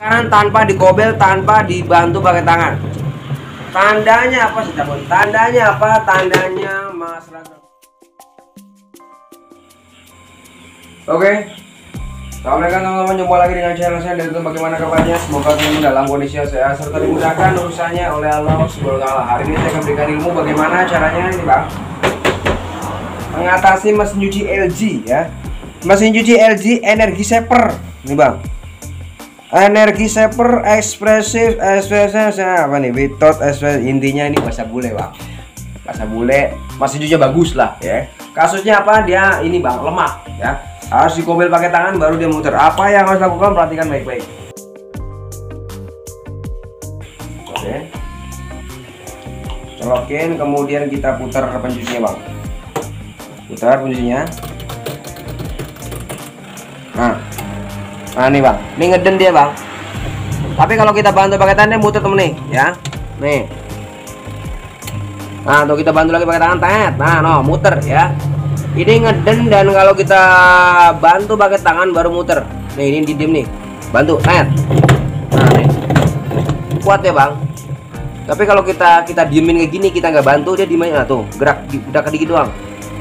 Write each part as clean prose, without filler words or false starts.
Kanan tanpa dikobel, tanpa dibantu pakai tangan. Tandanya apa sih, teman? Tandanya apa? Tandanya masalah. Oke. Assalamualaikum teman-teman, jumpa lagi dengan channel saya. Dan bagaimana kabarnya? Semoga teman dalam kondisi sehat serta dimudahkan urusannya oleh Allah Subhanahu wa taala. Hari ini saya akan berikan ilmu bagaimana caranya ini, Bang, mengatasi mesin cuci LG ya. Mesin cuci LG Energy Saver. Ini, Bang. Energy Saver ekspresif apa nih? Without express, intinya ini bahasa bule, Bang. Bahasa bule, mesin cuci bagus lah ya. Kasusnya apa? Dia ini, Bang, lemah ya. Harus dikobel pakai tangan baru dia muter. Apa yang harus lakukan? Perhatikan baik-baik. Oke. Colokin, kemudian kita putar pencucinya, Bang. Putar pencucinya. Nah nih, Bang. Ini ngeden dia, Bang. Tapi kalau kita bantu pakai tangan dia muter, temen nih, ya. Nih. Nah, tuh kita bantu lagi pakai tangan, tet. Nah, no, muter ya. Ini ngeden, dan kalau kita bantu pakai tangan baru muter. Nih, ini didiem nih. Bantu, tet. Nah, nih. Kuat ya, Bang. Tapi kalau kita diemin kayak gini, kita nggak bantu, dia diemin. Nah, tuh, gerak udah kedikit doang.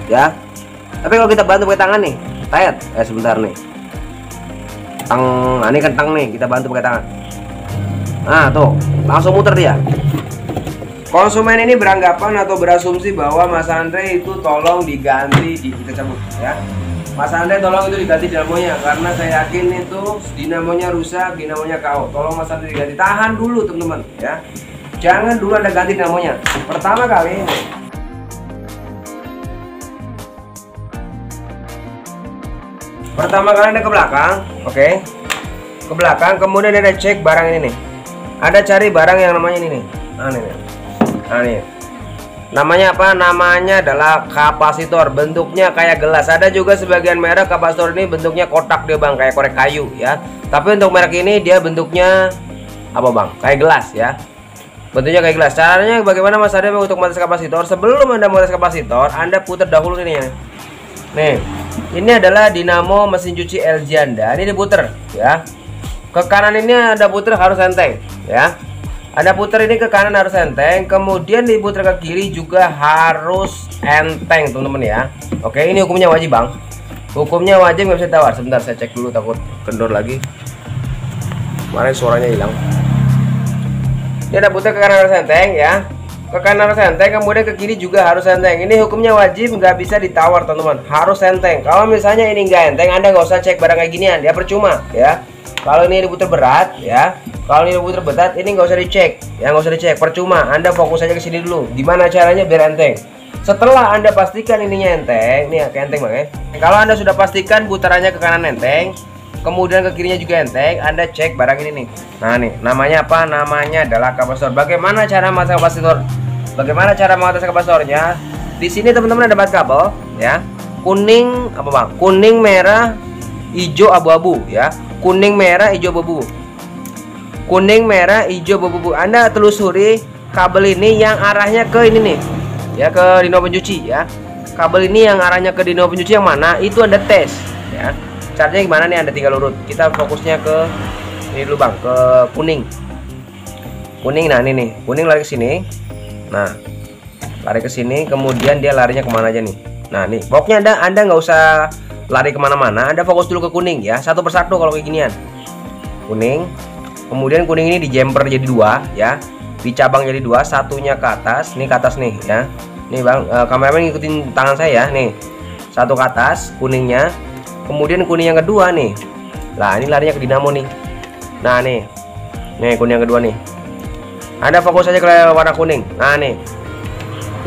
Ya. Tapi kalau kita bantu pakai tangan nih, tet. Sebentar nih. Tang, nah, ini kentang nih, kita bantu pakai tangan. Nah, tuh, langsung muter dia. Konsumen ini beranggapan atau berasumsi bahwa Mas Andre itu tolong diganti kita cabut ya. Mas Andre tolong itu diganti dinamonya, karena saya yakin itu dinamonya rusak, dinamonya KO. Tolong Mas Andre diganti. Tahan dulu, teman-teman ya. Jangan dulu Anda ganti dinamonya. Pertama kali Anda ke belakang, oke. Ke belakang, kemudian Anda cek barang ini nih. Ada cari barang yang namanya ini nih. Nah, nih. Namanya apa? Namanya adalah kapasitor. Bentuknya kayak gelas. Ada juga sebagian merek kapasitor ini bentuknya kotak dia, Bang, kayak korek kayu ya. Tapi untuk merek ini dia bentuknya apa, Bang? Kayak gelas ya. Bentuknya kayak gelas. Caranya bagaimana, Mas Ade, untuk mengatas kapasitor? Sebelum Anda mengatas kapasitor, Anda putar dahulu ini ya. Nih, ini adalah dinamo mesin cuci LG Anda. Ini diputer ya. Ke kanan ini ada puter, harus enteng ya. Ada puter ini ke kanan harus enteng, kemudian diputar ke kiri juga harus enteng, teman-teman ya. Oke, ini hukumnya wajib, Bang. Hukumnya wajib, nggak bisa tawar. Sebentar saya cek dulu, takut kendor lagi. Kemarin suaranya hilang. Ini ada putar ke kanan harus enteng ya. Ke kanan harus enteng, kemudian ke kiri juga harus enteng. Ini hukumnya wajib, nggak bisa ditawar, teman-teman. Harus enteng. Kalau misalnya ini nggak enteng, Anda nggak usah cek barang kayak ginian, dia percuma ya. Kalau ini diputar berat ya, kalau ini diputar berat, ini nggak usah dicek ya, nggak usah dicek, percuma. Anda fokus aja ke sini dulu. Gimana caranya biar enteng? Setelah Anda pastikan ininya enteng, nih kayak enteng, Bang ya. Kalau Anda sudah pastikan putarannya ke kanan enteng, kemudian ke kirinya juga enteng, Anda cek barang ini nih. Nah nih, namanya apa? Namanya adalah kapasitor. Bagaimana cara memasang kapasitor? Bagaimana cara mengatas kapasitornya? Di sini teman-teman ada 4 kabel ya. Kuning apa, Bang? Kuning, merah, hijau, abu-abu ya. Kuning, merah, hijau, abu-abu. Kuning, merah, hijau, abu-abu. Anda telusuri kabel ini yang arahnya ke ini nih. Ya, ke dino pencuci ya. Kabel ini yang arahnya ke dino pencuci yang mana? Itu Anda tes ya. Caranya gimana nih? Anda tinggal urut. Kita fokusnya ke ini dulu, Bang, ke kuning. Kuning, nah ini nih. Kuning lari ke sini. Nah, lari ke sini, kemudian dia larinya kemana aja nih? Nah, nih. Pokoknya Anda nggak usah lari kemana-mana, Anda fokus dulu ke kuning ya, satu persatu. Kalau kayak ginian kuning, kemudian kuning ini dijemper jadi 2 ya, dicabang jadi 2, satunya ke atas, nih ke atas nih ya. Nih, Bang, kameramen ngikutin tangan saya nih, satu ke atas kuningnya, kemudian kuning yang kedua nih, lah ini larinya ke dinamo nih. Nah nih kuning yang kedua nih, Anda fokus aja ke warna kuning. Nah nih,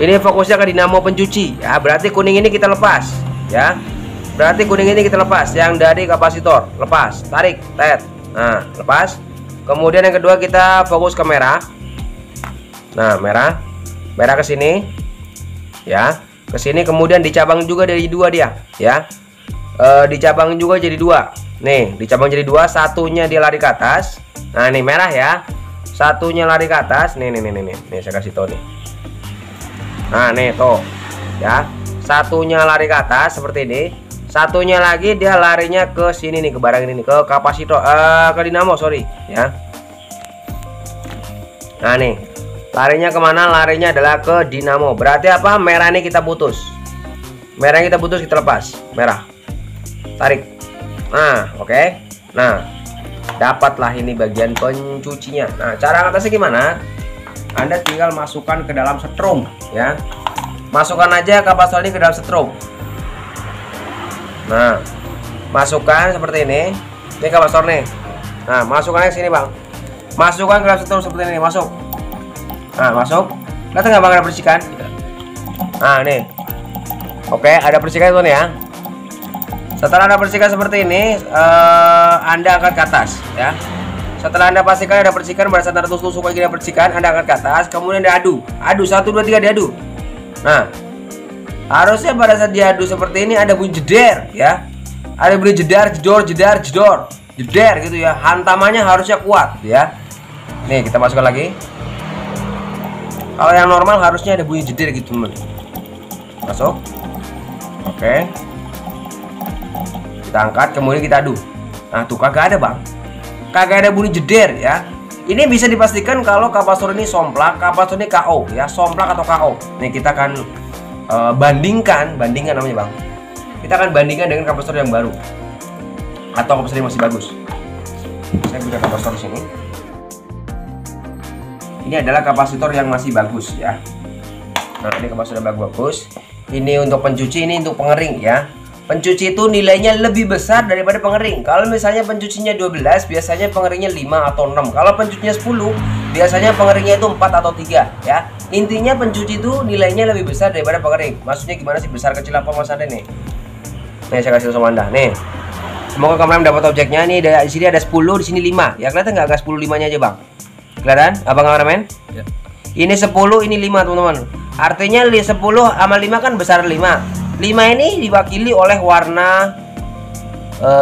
ini fokusnya ke dinamo pencuci ya, berarti kuning ini kita lepas ya. Berarti kuning ini kita lepas, yang dari kapasitor lepas, tarik, tet. Nah, lepas. Kemudian yang kedua kita fokus ke merah. Nah, merah ke sini, ya, ke sini. Kemudian dicabang juga dari 2 dia, ya. Dicabang juga jadi 2. Nih, dicabang jadi 2, satunya dia lari ke atas. Nah, ini merah ya, satunya lari ke atas. Nih, saya kasih tahu nih. Nah, nih tuh, ya, satunya lari ke atas seperti ini. Satunya lagi dia larinya ke sini nih, ke barang ini nih, ke kapasitor, ke dinamo, sorry ya. Nah nih, larinya kemana? Larinya adalah ke dinamo. Berarti apa? Merah ini kita putus. Merah yang kita putus kita lepas. Merah. Tarik. Nah, oke. Nah, dapatlah ini bagian pencucinya. Nah, cara atasnya gimana? Anda tinggal masukkan ke dalam setrum ya. Masukkan aja kapasitor ini ke dalam setrum. Nah, masukkan seperti ini. Ini kapasitor nih. Nah, masukkan ke sini, Bang. Masukkan ke dalam setrum seperti ini, masuk. Nah, masuk. Lihat nggak, Bang, ada percikan? Nah, nih. Oke, ada percikan itu nih ya. Setelah ada percikan seperti ini, Anda angkat ke atas ya. Setelah Anda pastikan ada percikan, pada saat Anda tusuk kayak gini percikan, Anda angkat ke atas, kemudian diadu. Adu 1 2 3 diadu. Nah, harusnya pada saat diadu seperti ini ada bunyi jeder ya. Ada bunyi jedar, jedor, jedar, jedor. Jeder gitu ya. Hantamannya harusnya kuat ya. Nih, kita masukkan lagi. Kalau yang normal harusnya ada bunyi jeder gitu, teman. Masuk. Oke. Kita angkat, kemudian kita adu. Nah, tuh kagak ada, Bang. Kagak ada bunyi jeder ya. Ini bisa dipastikan kalau kapasitor ini somplak, kapasitor ini KO ya, somplak atau KO. Nih kita akan bandingkan namanya, Bang. Kita akan bandingkan dengan kapasitor yang baru atau kapasitor yang masih bagus. Saya buka kapasitor sini. Ini adalah kapasitor yang masih bagus ya. Nah, ini kapasitor yang bagus. Ini untuk pencuci, ini untuk pengering ya. Pencuci itu nilainya lebih besar daripada pengering. Kalau misalnya pencucinya 12, biasanya pengeringnya 5 atau 6. Kalau pencucinya 10, biasanya pengeringnya itu 4 atau 3 ya. Intinya pencuci itu nilainya lebih besar daripada pengering. Maksudnya gimana sih, besar kecil apa Mas Anda nih? Nih saya kasih sama Anda. Nih. Semoga kamera mendapat objeknya. Nih di sini ada 10, di sini 5. Ya kelihatan nggak? 10 5-nya aja, Bang. Kelihatan? Abang kameramen? Ya. Ini 10, ini 5, teman-teman. Artinya 10 sama 5 kan besar 5. 5 ini diwakili oleh warna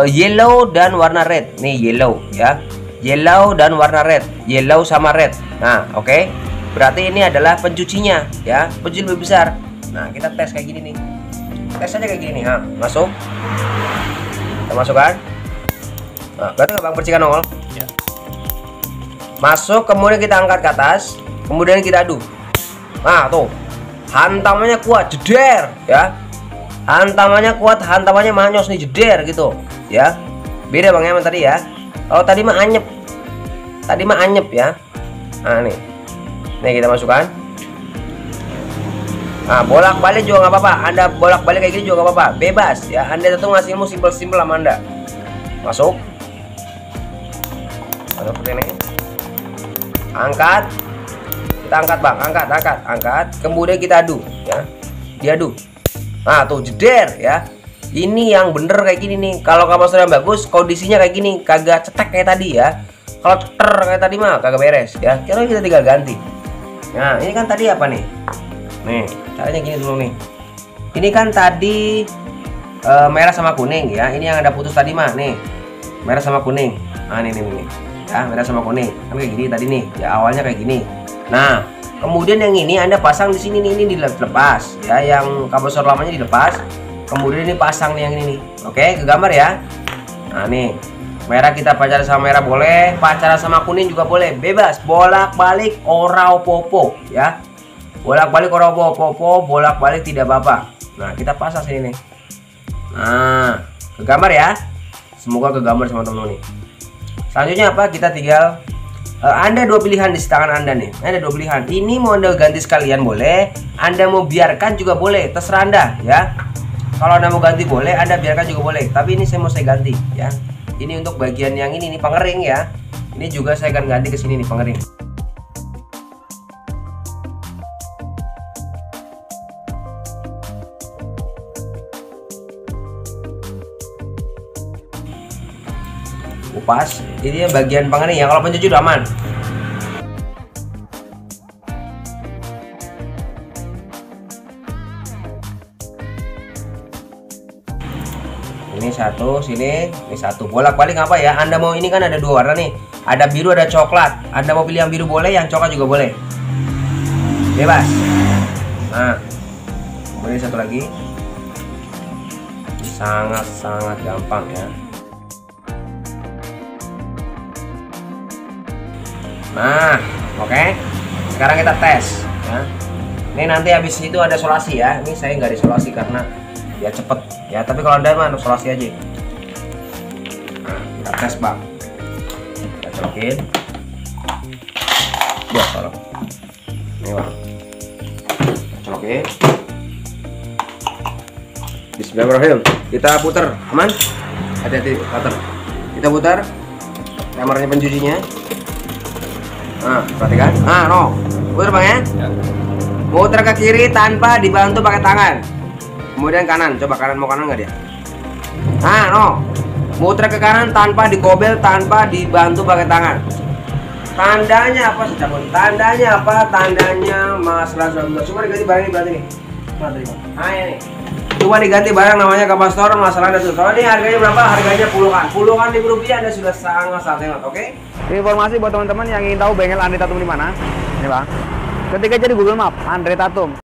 yellow dan warna red. Nih yellow ya. Yellow dan warna red. Yellow sama red. Nah, oke. Berarti ini adalah pencucinya ya. Pencuci lebih besar. Nah, kita tes kayak gini nih. Tes aja kayak gini nih. Nah, masuk. Kita masukkan. Nah, berarti nggak, Bang, percikan nongol? Ya. Masuk, kemudian kita angkat ke atas, kemudian kita adu. Nah, tuh. Hantamannya kuat, jeder ya. Hantamannya kuat, hantamannya manyos nih, jeder gitu ya. Beda, Bang, ya tadi ya. Kalau tadi mah anyep. Tadi mah anyep ya. Nah, nih. Nih kita masukkan. Nah, bolak-balik juga nggak apa-apa. Anda bolak-balik kayak gini juga nggak apa-apa. Bebas ya. Anda tentu ngasih ilmu simpel-simpel sama Anda. Masuk. Masuk seperti ini. Angkat. Kita angkat, Bang. Angkat. Kemudian kita adu ya. Diadu. Nah, tuh jeder ya. Ini yang bener kayak gini nih. Kalau kapasitor yang bagus, kondisinya kayak gini, kagak cetek kayak tadi ya. Kalau ceter kayak tadi mah kagak beres ya. Kira kita tinggal ganti. Nah, ini kan tadi apa nih? Nih, caranya gini dulu nih. Ini kan tadi merah sama kuning ya. Ini yang ada putus tadi mah nih. Merah sama kuning. Nah, nih. Ya, merah sama kuning. Kan kayak gini tadi nih. Ya, awalnya kayak gini. Nah, kemudian yang ini Anda pasang di sini nih, ini dilepas ya, yang kapasitor lamanya dilepas. Kemudian ini pasang nih yang ini nih. Oke, ke gambar ya. Nah, nih. Merah kita pacaran sama merah boleh, pacaran sama kuning juga boleh, bebas. Bolak-balik orau popo ya. Bolak-balik orau popo, bolak-balik tidak apa-apa. Nah, kita pasang sini nih. Nah, ke gambar ya. Semoga ke gambar sama teman-teman nih. Selanjutnya apa? Kita tinggal Anda dua pilihan di tangan Anda nih. Ada dua pilihan. Ini mau Anda ganti sekalian boleh, Anda mau biarkan juga boleh, terserah Anda ya. Kalau Anda mau ganti boleh, Anda biarkan juga boleh. Tapi ini saya ganti ya. Ini untuk bagian yang ini nih, pengering ya. Ini juga saya akan ganti ke sini nih, pengering. Kupas. Ini bagian pengering ya. Kalau pencuci udah aman. Ini satu, sini, ini satu. Bolak-balik apa ya? Anda mau ini kan ada dua warna nih. Ada biru, ada coklat. Anda mau pilih yang biru boleh, yang coklat juga boleh. Bebas. Nah, kemudian satu lagi. sangat-sangat gampang ya. Nah, oke. Sekarang kita tes ya. Ini nanti habis itu ada solasi ya. Ini saya nggak disolasi karena ya cepet ya. Tapi kalau Anda mah solasi aja. Nah, kita tes bang. Kita colokin. Buat tolong. Ini bang. Colokin. Bismillahirrahmanirrahim. Kita putar, aman? Hati-hati, putar. Kita putar. Kameranya pencucinya. Nah, perhatikan. Nah, no. Putar bang ya. Muter ke kiri tanpa dibantu pakai tangan. Kemudian kanan. Coba kanan, mau kanan nggak dia? Nah, no. Muter ke kanan tanpa digobel, tanpa dibantu pakai tangan. Tandanya apa sih, cabut? Tandanya apa? Tandanya masalah sudah. Cuma diganti barang ini berarti nih. Nah, ini. Cuma diganti barang namanya kapasitor, masalahnya tuh. Kalau ini harganya berapa? Harganya puluhan ribu rupiah. Anda sudah sangat hemat, oke? Informasi buat teman-teman yang ingin tahu bengkel Andre Tatum di mana. Ini bang. Ketika jadi Google Map Andre Tatum.